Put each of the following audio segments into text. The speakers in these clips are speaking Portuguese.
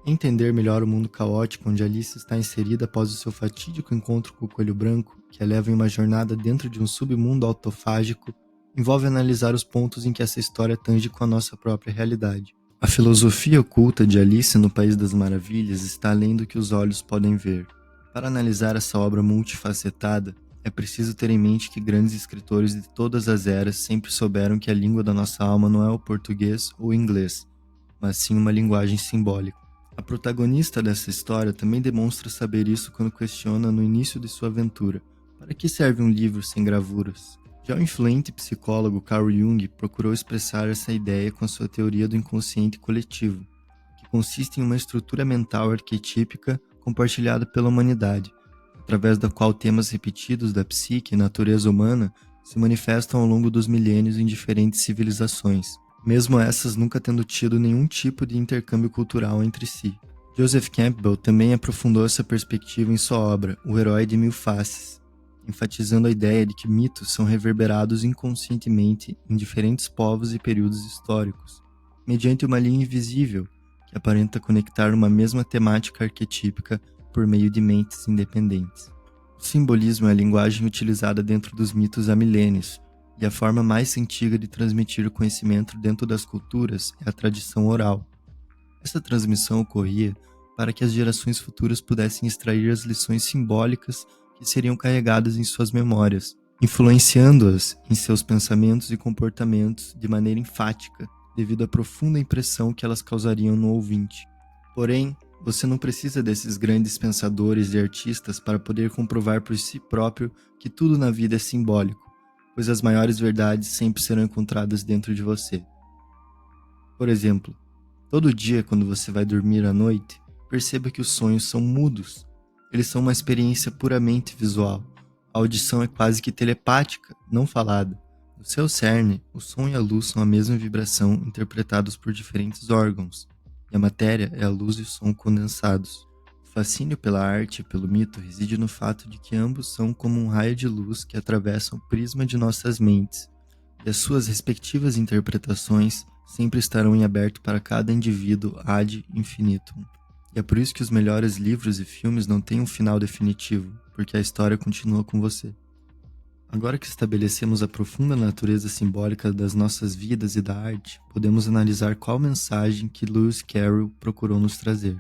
Entender melhor o mundo caótico onde Alice está inserida após o seu fatídico encontro com o Coelho Branco, que a leva em uma jornada dentro de um submundo autofágico, envolve analisar os pontos em que essa história tange com a nossa própria realidade. A filosofia oculta de Alice no País das Maravilhas está além do que os olhos podem ver. Para analisar essa obra multifacetada, é preciso ter em mente que grandes escritores de todas as eras sempre souberam que a língua da nossa alma não é o português ou o inglês, mas sim uma linguagem simbólica. A protagonista dessa história também demonstra saber isso quando questiona no início de sua aventura: para que serve um livro sem gravuras? Já o influente psicólogo Carl Jung procurou expressar essa ideia com a sua teoria do inconsciente coletivo, que consiste em uma estrutura mental arquetípica compartilhada pela humanidade, através da qual temas repetidos da psique e natureza humana se manifestam ao longo dos milênios em diferentes civilizações, mesmo essas nunca tendo tido nenhum tipo de intercâmbio cultural entre si. Joseph Campbell também aprofundou essa perspectiva em sua obra O Herói de Mil Faces, enfatizando a ideia de que mitos são reverberados inconscientemente em diferentes povos e períodos históricos, mediante uma linha invisível que aparenta conectar uma mesma temática arquetípica por meio de mentes independentes. O simbolismo é a linguagem utilizada dentro dos mitos há milênios, e a forma mais antiga de transmitir o conhecimento dentro das culturas é a tradição oral. Essa transmissão ocorria para que as gerações futuras pudessem extrair as lições simbólicas que seriam carregadas em suas memórias, influenciando-as em seus pensamentos e comportamentos de maneira enfática, devido à profunda impressão que elas causariam no ouvinte. Porém, você não precisa desses grandes pensadores e artistas para poder comprovar por si próprio que tudo na vida é simbólico, pois as maiores verdades sempre serão encontradas dentro de você. Por exemplo, todo dia quando você vai dormir à noite, perceba que os sonhos são mudos. Eles são uma experiência puramente visual. A audição é quase que telepática, não falada. No seu cerne, o som e a luz são a mesma vibração interpretados por diferentes órgãos, e a matéria é a luz e o som condensados. O fascínio pela arte e pelo mito reside no fato de que ambos são como um raio de luz que atravessa o prisma de nossas mentes, e as suas respectivas interpretações sempre estarão em aberto para cada indivíduo ad infinitum. E é por isso que os melhores livros e filmes não têm um final definitivo, porque a história continua com você. Agora que estabelecemos a profunda natureza simbólica das nossas vidas e da arte, podemos analisar qual mensagem que Lewis Carroll procurou nos trazer.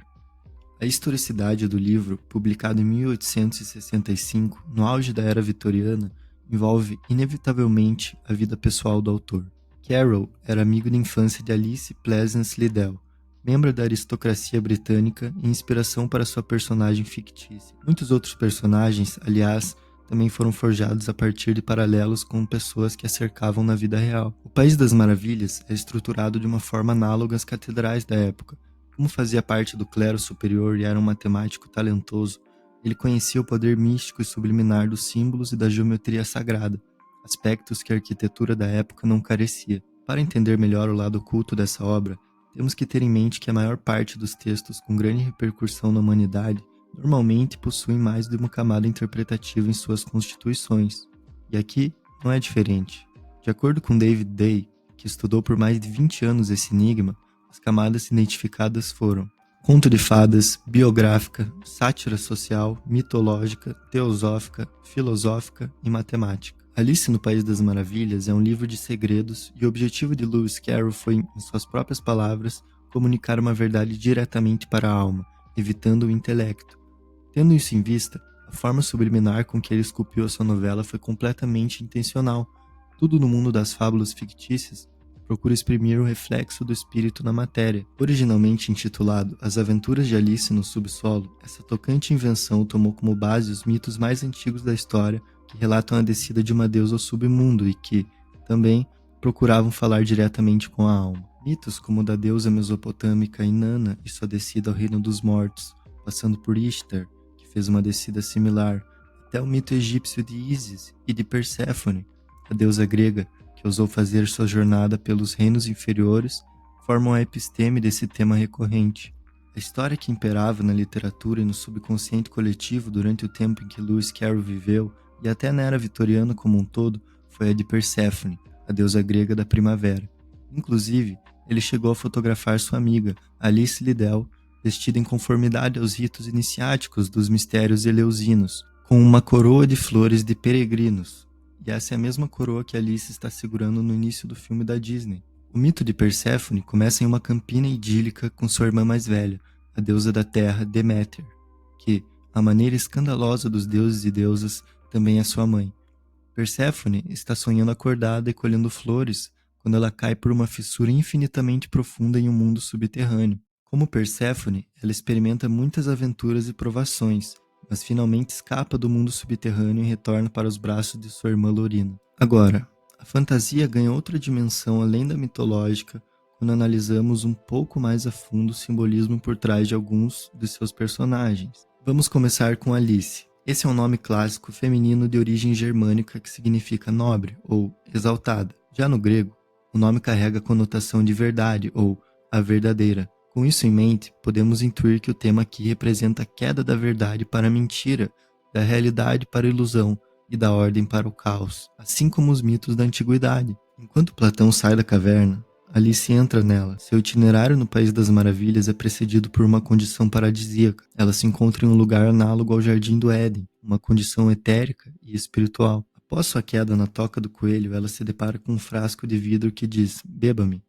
A historicidade do livro, publicado em 1865, no auge da Era Vitoriana, envolve inevitavelmente a vida pessoal do autor. Carroll era amigo de infância de Alice Pleasance Liddell, membro da aristocracia britânica e inspiração para sua personagem fictícia. Muitos outros personagens, aliás, também foram forjados a partir de paralelos com pessoas que a cercavam na vida real. O País das Maravilhas é estruturado de uma forma análoga às catedrais da época. Como fazia parte do clero superior e era um matemático talentoso, ele conhecia o poder místico e subliminar dos símbolos e da geometria sagrada, aspectos que a arquitetura da época não carecia. Para entender melhor o lado oculto dessa obra, temos que ter em mente que a maior parte dos textos com grande repercussão na humanidade normalmente possuem mais de uma camada interpretativa em suas constituições. E aqui não é diferente. De acordo com David Day, que estudou por mais de 20 anos esse enigma, as camadas identificadas foram conto de fadas, biográfica, sátira social, mitológica, teosófica, filosófica e matemática. Alice no País das Maravilhas é um livro de segredos e o objetivo de Lewis Carroll foi, em suas próprias palavras, comunicar uma verdade diretamente para a alma, evitando o intelecto. Tendo isso em vista, a forma subliminar com que ele esculpiu a sua novela foi completamente intencional. Tudo no mundo das fábulas fictícias procura exprimir o reflexo do espírito na matéria. Originalmente intitulado As Aventuras de Alice no Subsolo, essa tocante invenção tomou como base os mitos mais antigos da história que relatam a descida de uma deusa ao submundo e que, também, procuravam falar diretamente com a alma. Mitos como o da deusa mesopotâmica Inanna e sua descida ao reino dos mortos, passando por Ishtar, que fez uma descida similar, até o mito egípcio de Ísis e de Perséfone, a deusa grega, que ousou fazer sua jornada pelos reinos inferiores, formam a episteme desse tema recorrente. A história que imperava na literatura e no subconsciente coletivo durante o tempo em que Lewis Carroll viveu, e até na era vitoriana como um todo, foi a de Perséfone, a deusa grega da primavera. Inclusive, ele chegou a fotografar sua amiga, Alice Liddell, vestida em conformidade aos ritos iniciáticos dos mistérios eleusinos, com uma coroa de flores de peregrinos. E essa é a mesma coroa que Alice está segurando no início do filme da Disney. O mito de Perséfone começa em uma campina idílica com sua irmã mais velha, a deusa da terra Deméter, que, à maneira escandalosa dos deuses e deusas, também é sua mãe. Perséfone está sonhando acordada e colhendo flores quando ela cai por uma fissura infinitamente profunda em um mundo subterrâneo. Como Perséfone, ela experimenta muitas aventuras e provações, mas finalmente escapa do mundo subterrâneo e retorna para os braços de sua irmã Lorina. Agora, a fantasia ganha outra dimensão além da mitológica quando analisamos um pouco mais a fundo o simbolismo por trás de alguns de seus personagens. Vamos começar com Alice. Esse é um nome clássico feminino de origem germânica que significa nobre ou exaltada. Já no grego, o nome carrega a conotação de verdade ou a verdadeira. Com isso em mente, podemos intuir que o tema aqui representa a queda da verdade para a mentira, da realidade para a ilusão e da ordem para o caos, assim como os mitos da antiguidade. Enquanto Platão sai da caverna, Alice entra nela. Seu itinerário no País das Maravilhas é precedido por uma condição paradisíaca. Ela se encontra em um lugar análogo ao Jardim do Éden, uma condição etérica e espiritual. Após sua queda na toca do coelho, ela se depara com um frasco de vidro que diz: "Beba-me".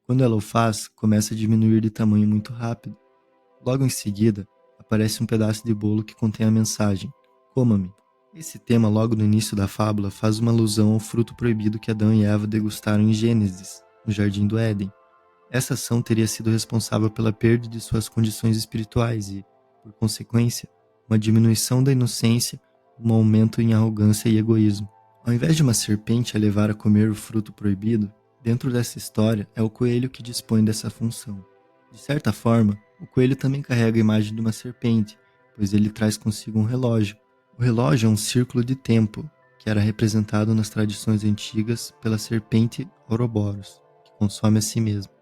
Quando ela o faz, começa a diminuir de tamanho muito rápido. Logo em seguida, aparece um pedaço de bolo que contém a mensagem: "Coma-me". Esse tema, logo no início da fábula, faz uma alusão ao fruto proibido que Adão e Eva degustaram em Gênesis, no Jardim do Éden. Essa ação teria sido responsável pela perda de suas condições espirituais e, por consequência, uma diminuição da inocência, um aumento em arrogância e egoísmo. Ao invés de uma serpente a levar a comer o fruto proibido, dentro dessa história é o coelho que dispõe dessa função. De certa forma, o coelho também carrega a imagem de uma serpente, pois ele traz consigo um relógio. O relógio é um círculo de tempo, que era representado nas tradições antigas pela serpente Ouroboros, que consome a si mesmo.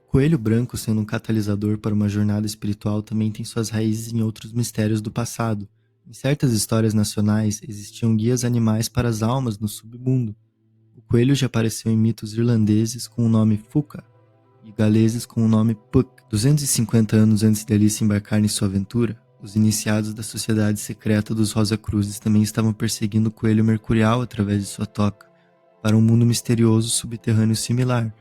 O coelho branco, sendo um catalisador para uma jornada espiritual, também tem suas raízes em outros mistérios do passado. Em certas histórias nacionais, existiam guias animais para as almas no submundo. O coelho já apareceu em mitos irlandeses com o nome Fuca e galeses com o nome Puck. 250 anos antes de Alice embarcar em sua aventura, os iniciados da sociedade secreta dos Rosa Cruzes também estavam perseguindo o coelho mercurial através de sua toca, para um mundo misterioso subterrâneo similar.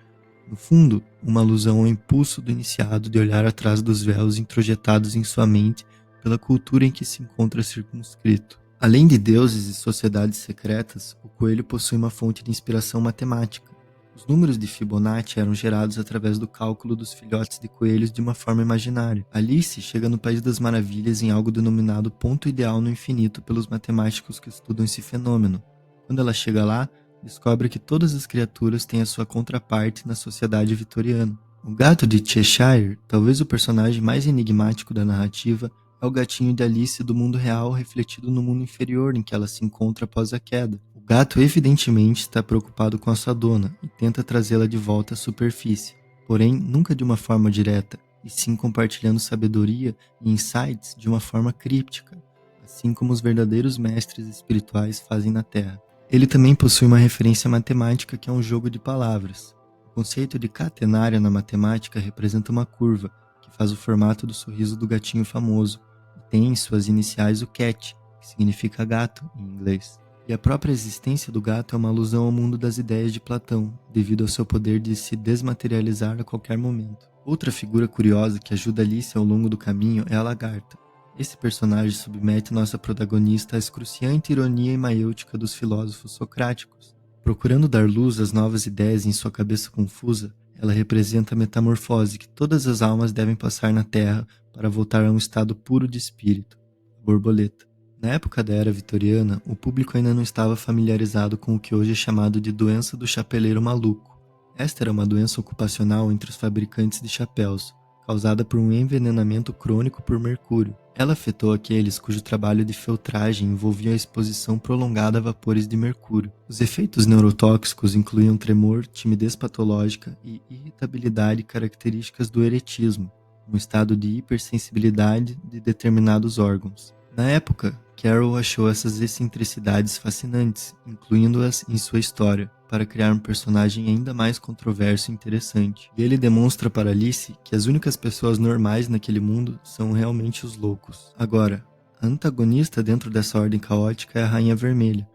No fundo, uma alusão ao impulso do iniciado de olhar atrás dos véus introjetados em sua mente pela cultura em que se encontra circunscrito. Além de deuses e sociedades secretas, o coelho possui uma fonte de inspiração matemática. Os números de Fibonacci eram gerados através do cálculo dos filhotes de coelhos de uma forma imaginária. Alice chega no País das Maravilhas em algo denominado ponto ideal no infinito pelos matemáticos que estudam esse fenômeno. Quando ela chega lá, descobre que todas as criaturas têm a sua contraparte na sociedade vitoriana. O gato de Cheshire, talvez o personagem mais enigmático da narrativa, é o gatinho de Alice do mundo real refletido no mundo inferior em que ela se encontra após a queda. O gato evidentemente está preocupado com a sua dona e tenta trazê-la de volta à superfície, porém nunca de uma forma direta, e sim compartilhando sabedoria e insights de uma forma críptica, assim como os verdadeiros mestres espirituais fazem na Terra. Ele também possui uma referência matemática que é um jogo de palavras. O conceito de catenária na matemática representa uma curva, que faz o formato do sorriso do gatinho famoso, e tem em suas iniciais o cat, que significa gato em inglês. E a própria existência do gato é uma alusão ao mundo das ideias de Platão, devido ao seu poder de se desmaterializar a qualquer momento. Outra figura curiosa que ajuda Alice ao longo do caminho é a lagarta. Esse personagem submete nossa protagonista à excruciante ironia e maêutica dos filósofos socráticos. Procurando dar luz às novas ideias em sua cabeça confusa, ela representa a metamorfose que todas as almas devem passar na Terra para voltar a um estado puro de espírito, a borboleta. Na época da Era Vitoriana, o público ainda não estava familiarizado com o que hoje é chamado de doença do chapeleiro maluco. Esta era uma doença ocupacional entre os fabricantes de chapéus, causada por um envenenamento crônico por mercúrio. Ela afetou aqueles cujo trabalho de feltragem envolvia a exposição prolongada a vapores de mercúrio. Os efeitos neurotóxicos incluíam tremor, timidez patológica e irritabilidade características do eretismo, um estado de hipersensibilidade de determinados órgãos. Na época, Carol achou essas excentricidades fascinantes, incluindo-as em sua história, para criar um personagem ainda mais controverso e interessante. E ele demonstra para Alice que as únicas pessoas normais naquele mundo são realmente os loucos. Agora, a antagonista dentro dessa ordem caótica é a Rainha Vermelha.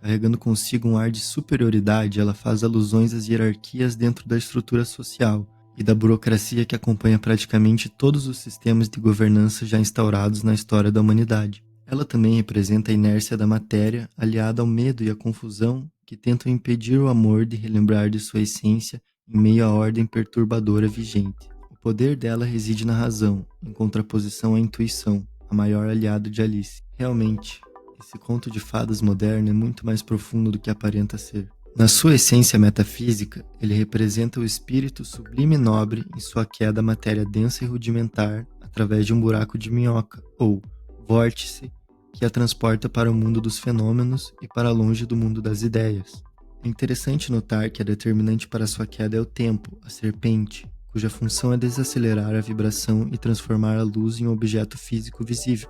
Carregando consigo um ar de superioridade, ela faz alusões às hierarquias dentro da estrutura social e da burocracia que acompanha praticamente todos os sistemas de governança já instaurados na história da humanidade. Ela também representa a inércia da matéria, aliada ao medo e à confusão que tentam impedir o amor de relembrar de sua essência em meio à ordem perturbadora vigente. O poder dela reside na razão, em contraposição à intuição, a maior aliada de Alice. Realmente, esse conto de fadas moderno é muito mais profundo do que aparenta ser. Na sua essência metafísica, ele representa o espírito sublime e nobre em sua queda à matéria densa e rudimentar através de um buraco de minhoca, ou vórtice, que a transporta para o mundo dos fenômenos e para longe do mundo das ideias. É interessante notar que a determinante para sua queda é o tempo, a serpente, cuja função é desacelerar a vibração e transformar a luz em um objeto físico visível.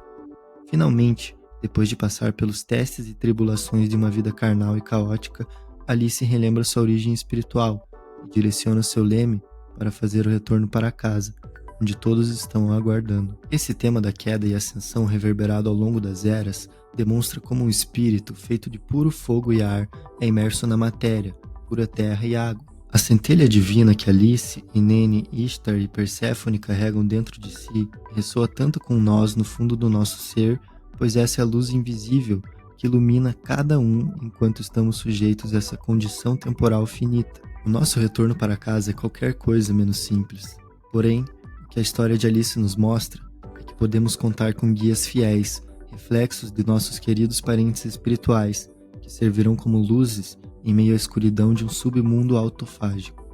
Finalmente, depois de passar pelos testes e tribulações de uma vida carnal e caótica, Alice relembra sua origem espiritual e direciona seu leme para fazer o retorno para casa, onde todos estão a aguardando. Esse tema da queda e ascensão reverberado ao longo das eras demonstra como um espírito feito de puro fogo e ar é imerso na matéria, pura terra e água. A centelha divina que Alice, Inene, Ishtar e Perséfone carregam dentro de si ressoa tanto com nós no fundo do nosso ser, pois essa é a luz invisível que ilumina cada um enquanto estamos sujeitos a essa condição temporal finita. O nosso retorno para casa é qualquer coisa menos simples. Porém, o que a história de Alice nos mostra é que podemos contar com guias fiéis, reflexos de nossos queridos parentes espirituais, que servirão como luzes em meio à escuridão de um submundo autofágico.